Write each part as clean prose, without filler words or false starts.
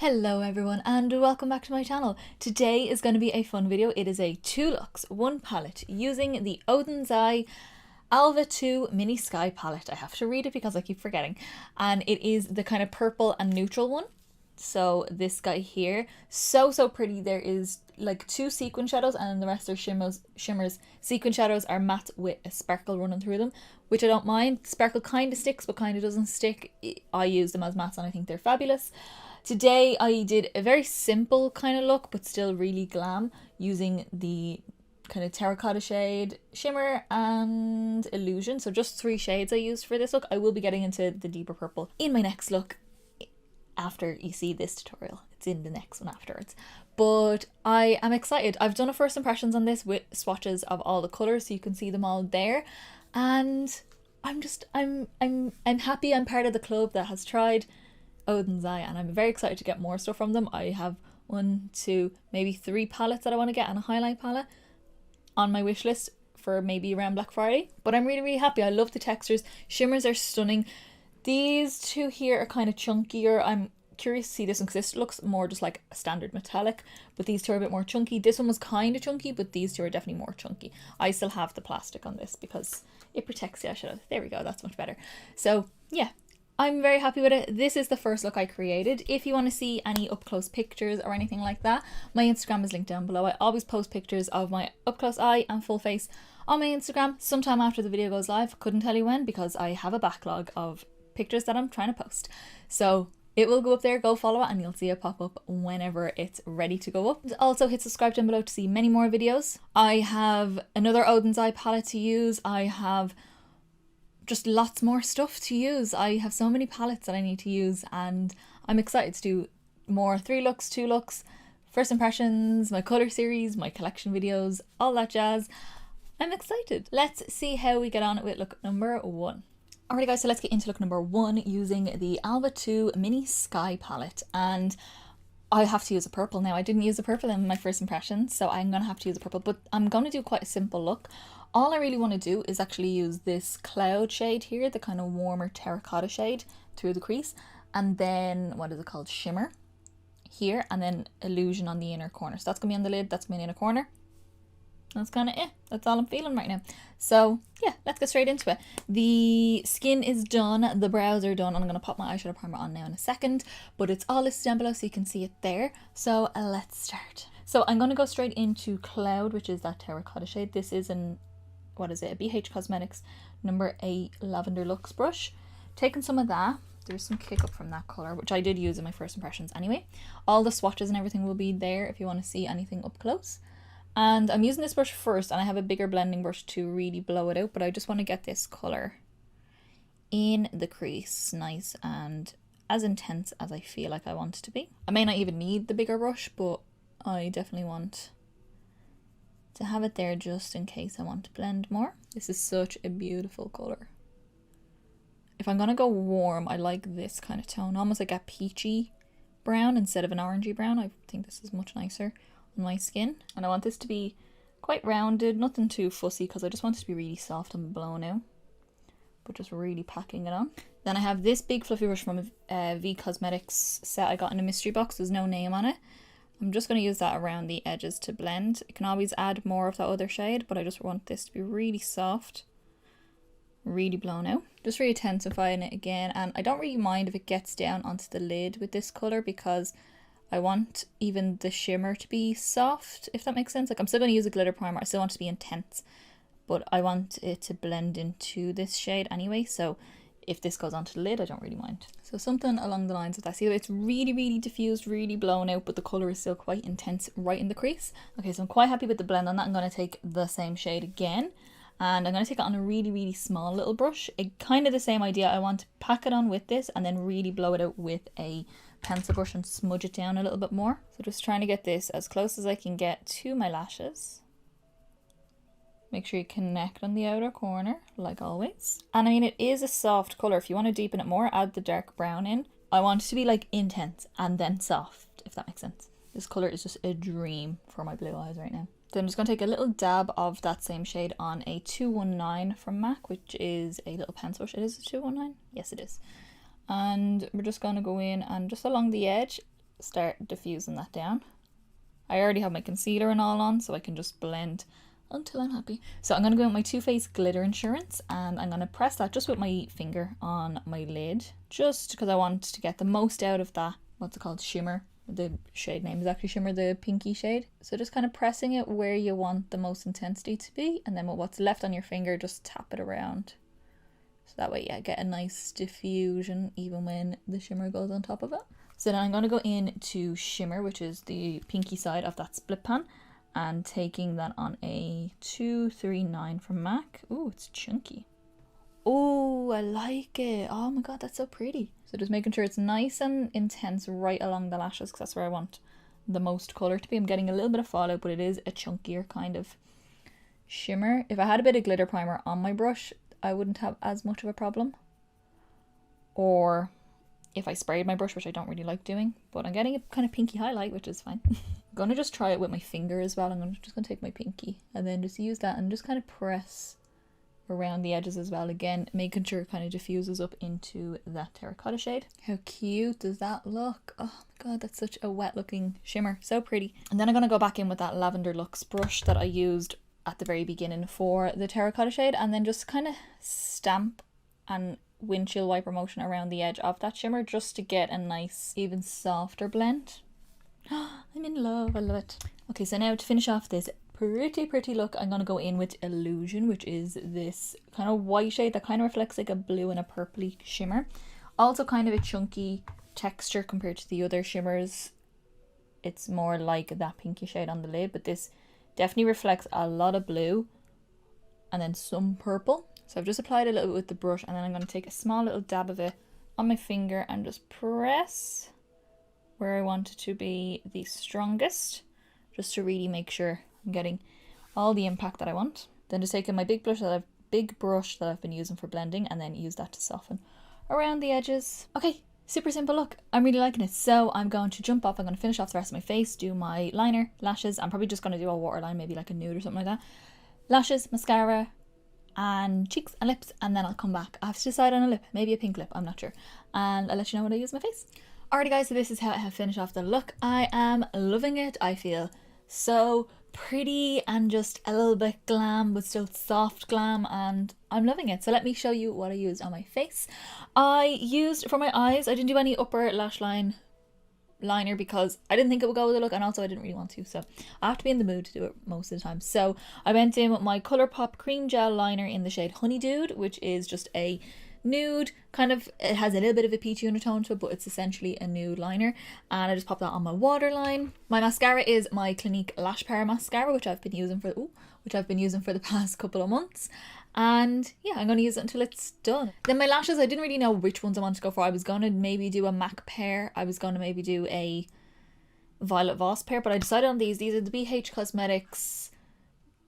Hello everyone and welcome back to my channel. Today is going to be a fun video. It is a 2 looks, 1 palette using the Oden's Alva 2 Mini Sky palette. I have to read it because I keep forgetting. And it is the kind of purple and neutral one. So this guy here, so pretty. There is like 2 sequin shadows and the rest are shimmers. Sequin shadows are matte with a sparkle running through them, which I don't mind. Sparkle kind of sticks but kind of doesn't stick. I use them as mattes and I think they're fabulous. Today I did a very simple kind of look but still really glam using the kind of terracotta shade, shimmer and illusion. So just 3 shades I used for this look. I will be getting into the deeper purple in my next look after you see this tutorial. It's in the next one afterwards. But I am excited. I've done a first impressions on this with swatches of all the colours so you can see them all there. And I'm happy I'm part of the club that has tried Oden's and I'm very excited to get more stuff from them. I have 1, 2, maybe 3 palettes that I want to get and a highlight palette on my wish list for maybe around Black Friday. But I'm really happy. I love the textures. Shimmers are stunning. These 2 here are kind of chunkier. I'm curious to see this one because this looks more just like a standard metallic, but these 2 are a bit more chunky. This one was kind of chunky, but these 2 are definitely more chunky. I still have the plastic on this because it protects the eyeshadow. There we go, that's much better. So yeah, I'm very happy with it. This is the first look I created. If you want to see any up close pictures or anything like that, my Instagram is linked down below. I always post pictures of my up close eye and full face on my Instagram sometime after the video goes live. Couldn't tell you when because I have a backlog of pictures that I'm trying to post. So it will go up there, go follow it and you'll see it pop up whenever it's ready to go up. Also hit subscribe down below to see many more videos. I have another Oden's palette to use. I have just lots more stuff to use. I have so many palettes that I need to use and I'm excited to do more 3 looks, 2 looks, first impressions, my colour series, my collection videos, all that jazz. I'm excited. Let's see how we get on with look number 1. Alright guys, so let's get into look number 1 using the Alva 2 Mini Sky palette, and I have to use a purple now. I didn't use a purple in my first impression, so I'm going to have to use a purple, but I'm going to do quite a simple look. All I really want to do is actually use this cloud shade here, the kind of warmer terracotta shade through the crease, and then, what is it called, shimmer here, and then illusion on the inner corner. So that's going to be on the lid, that's my inner corner. That's kind of it. That's all I'm feeling right now. So yeah, let's get straight into it. The skin is done, the brows are done. I'm going to pop my eyeshadow primer on now in a second, but it's all listed down below so you can see it there. So let's start. So I'm going to go straight into Cloud, which is that terracotta shade. This is an, what is it, a BH Cosmetics number 8 Lavender Luxe brush. Taking some of that. There's some kick up from that colour, which I did use in my first impressions anyway. All the swatches and everything will be there if you want to see anything up close. And I'm using this brush first, and I have a bigger blending brush to really blow it out, but I just want to get this colour in the crease nice and as intense as I feel like I want it to be. I may not even need the bigger brush, but I definitely want to have it there just in case I want to blend more. This is such a beautiful colour. If I'm going to go warm, I like this kind of tone, almost like a peachy brown instead of an orangey brown. I think this is much nicer on my skin, and I want this to be quite rounded, nothing too fussy because I just want it to be really soft and blown out, but just really packing it on. Then I have this big fluffy brush from a V Cosmetics set I got in a mystery box. There's no name on it. I'm just going to use that around the edges to blend. You can always add more of that other shade, but I just want this to be really soft, really blown out. Just re-intensifying it again, and I don't really mind if it gets down onto the lid with this colour because I want even the shimmer to be soft, if that makes sense. Like, I'm still going to use a glitter primer. I still want it to be intense, but I want it to blend into this shade anyway. So if this goes onto the lid, I don't really mind. So something along the lines of that. See, it's really diffused, really blown out, but the colour is still quite intense right in the crease. Okay, so I'm quite happy with the blend on that. I'm going to take the same shade again, and I'm going to take it on a really small little brush. Kind of the same idea. I want to pack it on with this and then really blow it out with a pencil brush and smudge it down a little bit more. So just trying to get this as close as I can get to my lashes. Make sure you connect on the outer corner like always. And I mean, it is a soft colour. If you want to deepen it more, add the dark brown in. I want it to be like intense and then soft, if that makes sense. This colour is just a dream for my blue eyes right now. So I'm just going to take a little dab of that same shade on a 219 from MAC, which is a little pencil brush. It is a 219? Yes, it is. And we're just going to go in and just along the edge, start diffusing that down. I already have my concealer and all on, so I can just blend until I'm happy. So I'm going to go with my Too Faced Glitter Insurance, and I'm going to press that just with my finger on my lid, just because I want to get the most out of that, what's it called, Shimmer. The shade name is actually Shimmer, the pinky shade. So just kind of pressing it where you want the most intensity to be, and then with what's left on your finger, just tap it around. So that way, yeah, get a nice diffusion even when the shimmer goes on top of it. So then I'm going to go into Shimmer, which is the pinky side of that split pan, and taking that on a 239 from MAC. Ooh, it's chunky. Oh, I like it. Oh my god, that's so pretty. So just making sure it's nice and intense right along the lashes, because that's where I want the most colour to be. I'm getting a little bit of fallout, but it is a chunkier kind of shimmer. If I had a bit of glitter primer on my brush, I wouldn't have as much of a problem. Or if I sprayed my brush, which I don't really like doing, but I'm getting a kind of pinky highlight, which is fine. I'm gonna just try it with my finger as well. I'm just gonna take my pinky and then just use that and just kind of press around the edges as well. Again, making sure it kind of diffuses up into that terracotta shade. How cute does that look? Oh my god, that's such a wet looking shimmer. So pretty. And then I'm gonna go back in with that Lavender Luxe brush that I used at the very beginning for the terracotta shade, and then just kind of stamp and windshield wiper motion around the edge of that shimmer just to get a nice even softer blend. I'm in love, I love it. Okay, so now to finish off this pretty look, I'm going to go in with Illusion, which is this kind of white shade that kind of reflects like a blue and a purpley shimmer. Also kind of a chunky texture compared to the other shimmers. It's more like that pinky shade on the lid, but this definitely reflects a lot of blue and then some purple. So I've just applied a little bit with the brush, and then I'm going to take a small little dab of it on my finger and just press where I want it to be the strongest, just to really make sure I'm getting all the impact that I want. Then just taking my big brush that I've been using for blending, and then use that to soften around the edges. Okay, super simple look. I'm really liking it. So I'm going to jump off. I'm going to finish off the rest of my face, do my liner, lashes. I'm probably just going to do a waterline, maybe like a nude or something like that. Lashes, mascara, and cheeks and lips, and then I'll come back. I have to decide on a lip, maybe a pink lip, I'm not sure, and I'll let you know when I use my face. Alrighty guys, so this is how I have finished off the look. I am loving it. I feel so pretty and just a little bit glam, but still soft glam, and I'm loving it. So let me show you what I used on my face. I used, for my eyes, I didn't do any upper lash line liner because I didn't think it would go with the look, and also I didn't really want to, so I have to be in the mood to do it most of the time. So I went in with my Colourpop cream gel liner in the shade Honey Dude, which is just a nude, kind of, it has a little bit of a peachy undertone to it, but it's essentially a nude liner, and I just popped that on my waterline. My mascara is my Clinique Lash Power mascara, which I've been using for the past couple of months. And yeah, I'm going to use it until it's done. Then my lashes, I didn't really know which ones I wanted to go for. I was going to maybe do a MAC pair. I was going to maybe do a Violet Voss pair, but I decided on these. These are the BH Cosmetics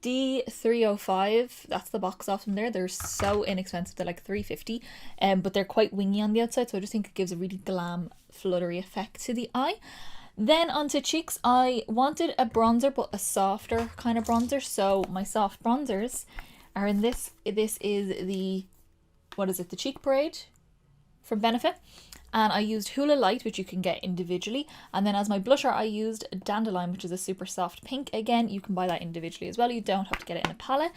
D305. That's the box off from there. They're so inexpensive. They're like $3.50, but they're quite wingy on the outside, so I just think it gives a really glam, fluttery effect to the eye. Then onto cheeks, I wanted a bronzer, but a softer kind of bronzer. So my soft bronzers are in this. This is the, what is it, the Cheek Parade from Benefit, and I used Hoola Lite, which you can get individually, and then as my blusher I used Dandelion, which is a super soft pink. Again, you can buy that individually as well, you don't have to get it in a palette,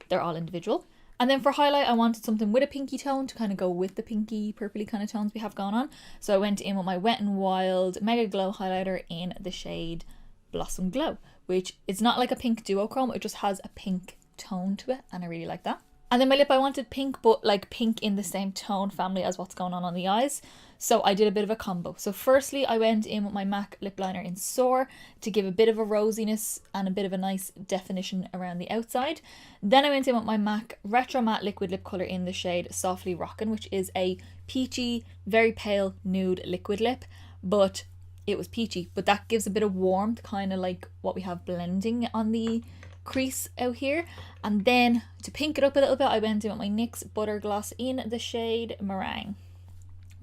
they're all individual. And then for highlight, I wanted something with a pinky tone to kind of go with the pinky purpley kind of tones we have going on, so I went in with my Wet n Wild Megaglo highlighter in the shade Blossom Glow, which is not like a pink duochrome, it just has a pink tone to it, and I really like that. And then my lip, I wanted pink, but like pink in the same tone family as what's going on the eyes, so I did a bit of a combo. So firstly, I went in with my MAC lip liner in Soar to give a bit of a rosiness and a bit of a nice definition around the outside. Then I went in with my MAC Retro Matte liquid lip color in the shade Softly Rockin', which is a peachy, very pale nude liquid lip, but it was peachy, but that gives a bit of warmth, kind of like what we have blending on the crease out here. And then to pink it up a little bit, I went in with my NYX Butter Gloss in the shade Meringue.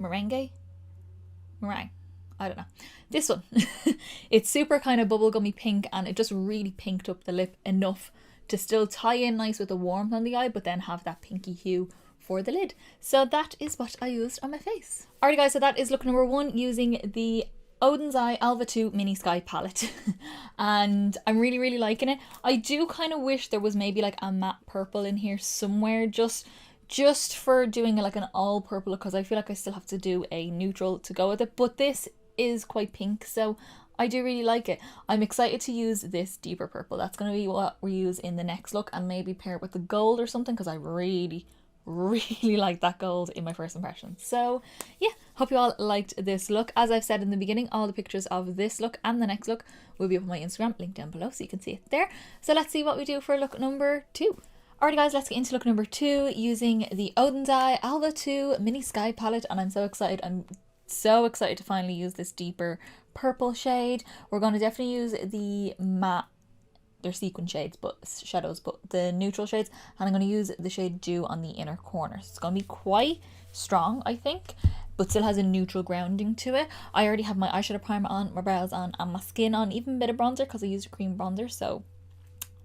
I don't know. This one. It's super kind of bubblegummy pink, and it just really pinked up the lip enough to still tie in nice with the warmth on the eye, but then have that pinky hue for the lid. So that is what I used on my face. Alright guys, so that is look number one, using the Oden's Eye Alva 2 Mini Sky palette and I'm really liking it. I do kind of wish there was maybe like a matte purple in here somewhere, just for doing like an all purple, because I feel like I still have to do a neutral to go with it, but this is quite pink, so I do really like it. I'm excited to use this deeper purple. That's going to be what we use in the next look, and maybe pair it with the gold or something, because I really like that gold in my first impression. So yeah, hope you all liked this look. As I've said in the beginning, all the pictures of this look and the next look will be up on my Instagram, link down below so you can see it there. So let's see what we do for look number 2. Alright guys, let's get into look number 2 using the Oden's Eye Alva 2 Mini Sky palette, and I'm so excited. I'm so excited to finally use this deeper purple shade. We're going to definitely use the matte, they're sequin shades, but shadows, but the neutral shades, and I'm going to use the shade Dew on the inner corners. It's going to be quite strong, I think, but still has a neutral grounding to it. I already have my eyeshadow primer on, my brows on, and my skin on, even a bit of bronzer because I used a cream bronzer, so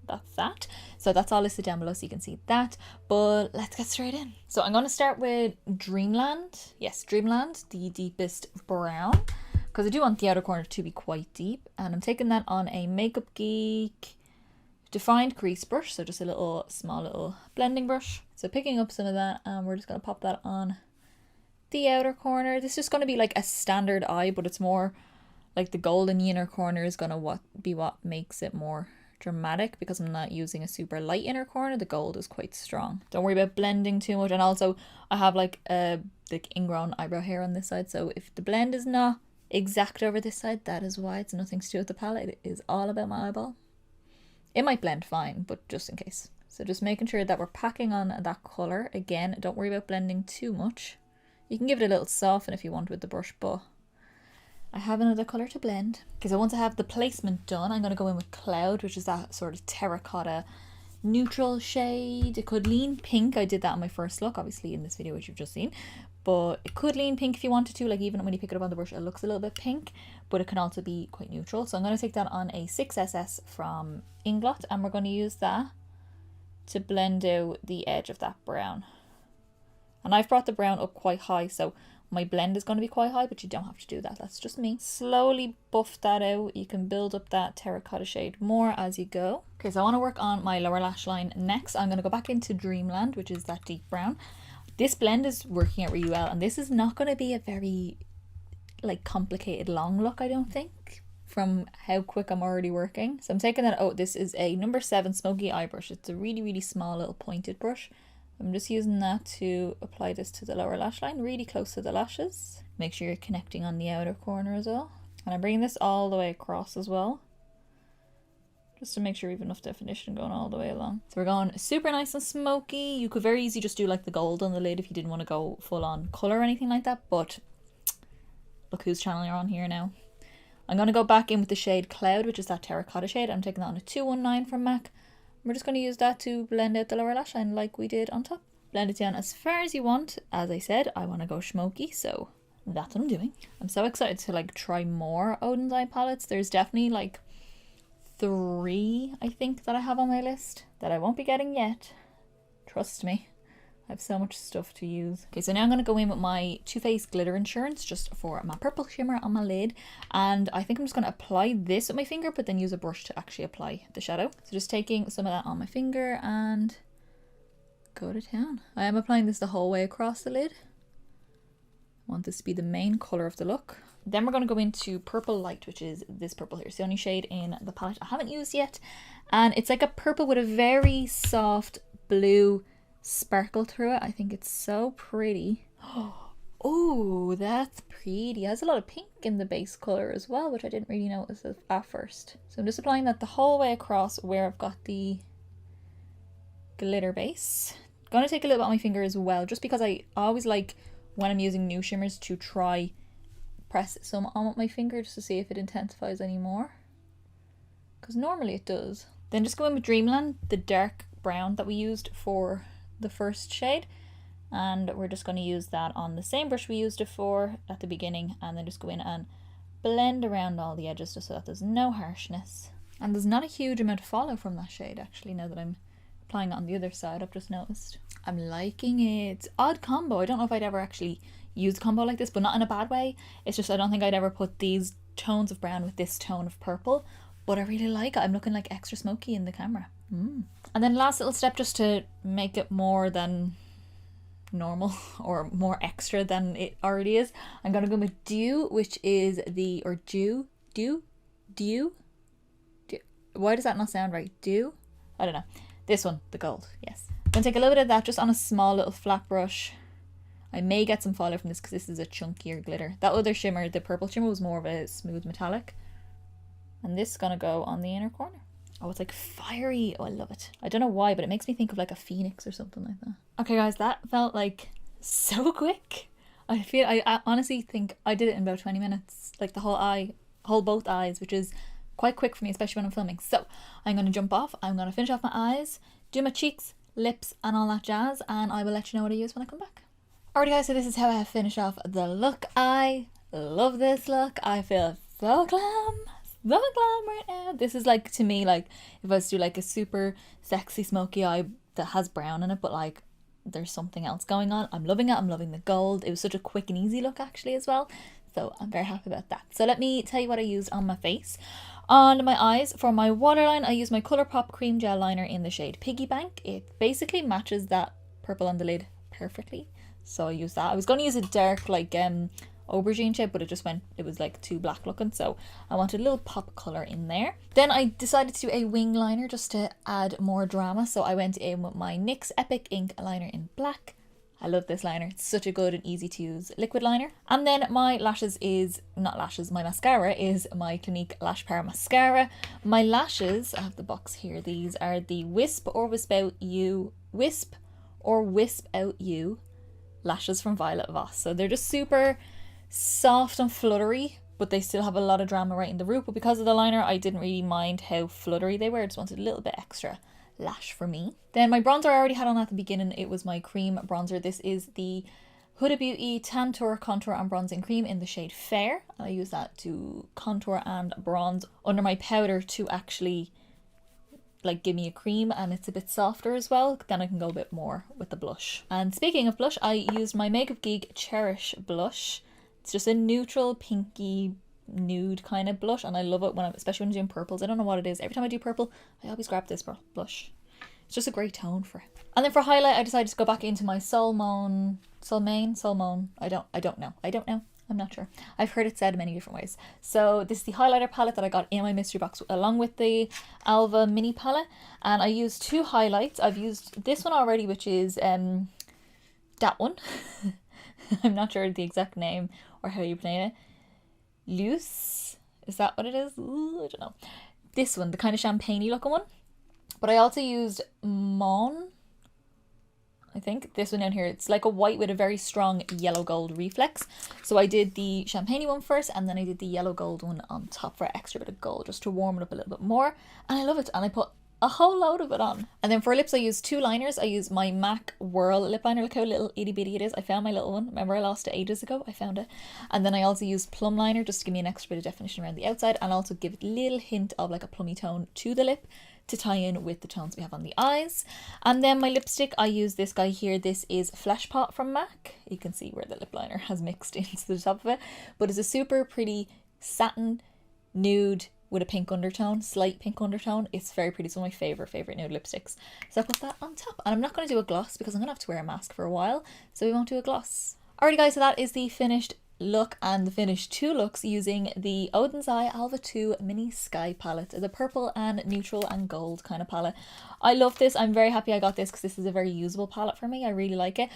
that's that. So that's all listed down below so you can see that, but let's get straight in. So I'm going to start with Dreamland. Yes, Dreamland, the deepest brown, because I do want the outer corner to be quite deep, and I'm taking that on a Makeup Geek defined crease brush, so just a small little blending brush. So picking up some of that, and we're just going to pop that on the outer corner. This is just going to be like a standard eye, but it's more like the gold in the inner corner is going to be what makes it more dramatic, because I'm not using a super light inner corner. The gold is quite strong. Don't worry about blending too much, and also I have like ingrown eyebrow hair on this side, so if the blend is not exact over this side, that is why. It's nothing to do with the palette, it is all about my eyeball. It might blend fine, but just in case. So just making sure that we're packing on that colour. Again, don't worry about blending too much. You can give it a little soften if you want with the brush, but I have another colour to blend. Okay, so once I have the placement done, I'm going to go in with Cloud, which is that sort of terracotta neutral shade. It could lean pink. I did that on my first look, obviously in this video, which you've just seen. But it could lean pink if you wanted to, like even when you pick it up on the brush, it looks a little bit pink, but it can also be quite neutral. So I'm going to take that on a 6SS from Inglot, and we're going to use that to blend out the edge of that brown. And I've brought the brown up quite high, so my blend is going to be quite high, but you don't have to do that. That's just me. Slowly buff that out. You can build up that terracotta shade more as you go. Okay, so I want to work on my lower lash line next. I'm going to go back into Dreamland, which is that deep brown. This blend is working out really well, and this is not going to be a very like complicated long look, I don't think, from how quick I'm already working. So I'm taking that out. This is a number 7 smoky eye brush. It's a really small little pointed brush. I'm just using that to apply this to the lower lash line, really close to the lashes. Make sure you're connecting on the outer corner as well. And I'm bringing this all the way across as well, just to make sure we have enough definition going all the way along. So we're going super nice and smoky. You could very easily just do like the gold on the lid if you didn't want to go full on colour or anything like that, but look whose channel you're on here now. I'm going to go back in with the shade Cloud, which is that terracotta shade. I'm taking that on a 219 from MAC. We're just going to use that to blend out the lower lash line like we did on top. Blend it down as far as you want. As I said, I want to go smoky, so that's what I'm doing. I'm so excited to like try more Oden's Eye palettes. There's definitely like 3, I think, that I have on my list that I won't be getting yet. Trust me, I have so much stuff to use. Okay, so now I'm going to go in with my Too Faced Glitter Insurance just for my purple shimmer on my lid, and I think I'm just going to apply this with my finger but then use a brush to actually apply the shadow. So just taking some of that on my finger and go to town. I am applying this the whole way across the lid. I want this to be the main colour of the look. Then we're going to go into Purple Lite, which is this purple here. It's the only shade in the palette I haven't used yet, and it's like a purple with a very soft blue sparkle through it. I think it's so pretty. Oh, that's pretty. It has a lot of pink in the base color as well, which I didn't really notice at first. So I'm just applying that the whole way across where I've got the glitter base. I'm gonna take a little bit on my finger as well, just because I always like when I'm using new shimmers to try press some on with my finger just to see if it intensifies any more, because normally it does. Then just go in with Dreamland, the dark brown that we used for the first shade, and we're just going to use that on the same brush we used it for at the beginning, and then just go in and blend around all the edges just so that there's no harshness. And there's not a huge amount of follow from that shade actually, now that I'm applying it on the other side. I've just noticed. I'm liking it. Odd combo. I don't know if I'd ever actually use a combo like this, but not in a bad way. It's just I don't think I'd ever put these tones of brown with this tone of purple, but I really like it. I'm looking like extra smoky in the camera. And then last little step, just to make it more than normal or more extra than it already is, I'm gonna go with Dew, which is the, or Dew. Why does that not sound right? Dew? I don't know. This one, the gold, yes. I'm gonna take a little bit of that just on a small little flat brush. I may get some fallout from this because this is a chunkier glitter. That other shimmer, the purple shimmer, was more of a smooth metallic. And this is gonna go on the inner corner. Oh, it's like fiery. Oh, I love it. I don't know why, but it makes me think of like a phoenix or something like that. Okay guys, that felt like so quick. I honestly think I did it in about 20 minutes. Like the whole both eyes, which is quite quick for me, especially when I'm filming. So I'm going to jump off. I'm going to finish off my eyes, do my cheeks, lips and all that jazz, and I will let you know what I use when I come back. Alrighty guys, so this is how I have finished off the look. I love this look. I feel so glam right now. This is like, to me, like if I was to do like a super sexy smoky eye that has brown in it, but like there's something else going on. I'm loving it. I'm loving the gold. It was such a quick and easy look actually as well. So I'm very happy about that. So let me tell you what I used on my face. On my eyes, for my waterline, I used my Colourpop cream gel liner in the shade Piggy Bank. It basically matches that purple on the lid perfectly. So I used that. I was going to use a dark like aubergine shade, but it was like too black looking, so I wanted a little pop colour in there. Then I decided to do a wing liner just to add more drama, so I went in with my NYX Epic Ink liner in black. I love this liner. It's such a good and easy to use liquid liner. And then my lashes is, not lashes, my mascara is my Clinique Lash Power Mascara. My lashes, I have the box here, these are the Wisp or Wisp Out You lashes from Violet Voss. So they're just super soft and fluttery, but they still have a lot of drama right in the root. But because of the liner, I didn't really mind how fluttery they were. I just wanted a little bit extra lash for me. Then my bronzer I already had on at the beginning. It was my cream bronzer. This is the Huda Beauty Tantour Contour and Bronzing Cream in the shade Fair. I use that to contour and bronze under my powder to actually like give me a cream, and it's a bit softer as well. Then I can go a bit more with the blush. And speaking of blush, I used my Makeup Geek Cherish blush. It's just a neutral pinky nude kind of blush, and I love it when especially when I'm doing purples. I don't know what it is. Every time I do purple, I always grab this blush. It's just a great tone for it. And then for highlight, I decided to go back into my Solmone. I don't know. I'm not sure. I've heard it said many different ways. So this is the highlighter palette that I got in my mystery box along with the Alva mini palette, and I used two highlights. I've used this one already, which is that one. I'm not sure the exact name or how you pronounce it. Luce, is that what it is? Ooh, I don't know. This one, the kind of champagne-y looking one. But I also used Mon, I think. This one down here, it's like a white with a very strong yellow gold reflex. So I did the champagne one first, and then I did the yellow gold one on top for extra bit of gold, just to warm it up a little bit more. And I love it, and I put a whole load of it on. And then for lips, I used two liners. I used my MAC Whirl lip liner. Look how little itty bitty it is. I found my little one. Remember I lost it ages ago? I found it. And then I also used plum liner just to give me an extra bit of definition around the outside, and also give it a little hint of like a plummy tone to the lip to tie in with the tones we have on the eyes. And then my lipstick, I use this guy here. This is Flesh Pot from MAC. You can see where the lip liner has mixed into the top of it, but it's a super pretty satin nude with a pink undertone, slight pink undertone. It's very pretty. It's one of my favorite nude lipsticks. So I put that on top, and I'm not going to do a gloss because I'm going to have to wear a mask for a while, so we won't do a gloss. Alrighty guys, so that is the finished look and the finished two looks using the Oden's Alva 2 Mini Sky palette, the purple and neutral and gold kind of palette. I love this. I'm very happy I got this because this is a very usable palette for me. I really like it.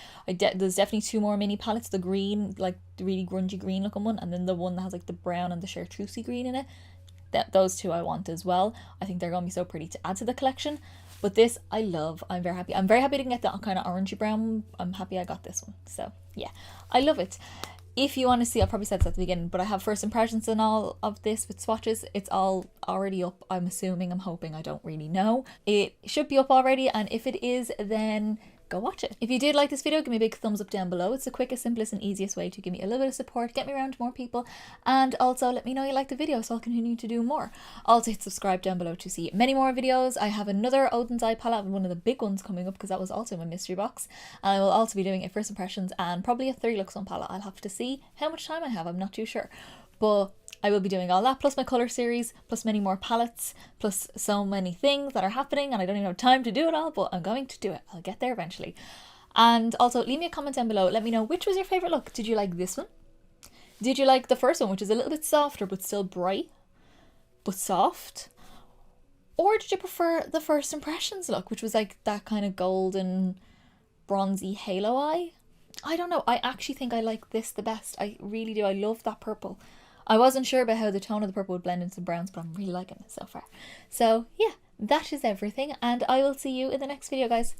There's definitely two more mini palettes, the green, like the really grungy green looking one, and then the one that has like the brown and the chartreusey green in it. Those two I want as well. I think they're going to be so pretty to add to the collection. But this I love. I'm very happy. I'm very happy to get that kind of orangey brown. I'm happy I got this one. So yeah, I love it. If you want to see, I probably said this at the beginning, but I have first impressions and all of this with swatches. It's all already up, I'm assuming, I'm hoping, I don't really know. It should be up already, and if it is, then go watch it. If you did like this video, give me a big thumbs up down below. It's the quickest, simplest and easiest way to give me a little bit of support, get me around to more people, and also let me know you like the video so I'll continue to do more. Also hit subscribe down below to see many more videos. I have another Oden's palette, one of the big ones coming up because that was also in my mystery box, and I will also be doing a first impressions and probably a 3 looks on palette. I'll have to see how much time I have, I'm not too sure, but I will be doing all that, plus my colour series, plus many more palettes, plus so many things that are happening, and I don't even have time to do it all, but I'm going to do it. I'll get there eventually. And also leave me a comment down below. Let me know, which was your favourite look? Did you like this one? Did you like the first one, which is a little bit softer but still bright, but soft? Or did you prefer the first impressions look, which was like that kind of golden, bronzy halo eye? I don't know. I actually think I like this the best. I really do. I love that purple. I wasn't sure about how the tone of the purple would blend into the browns, but I'm really liking it so far. So yeah, that is everything, and I will see you in the next video, guys.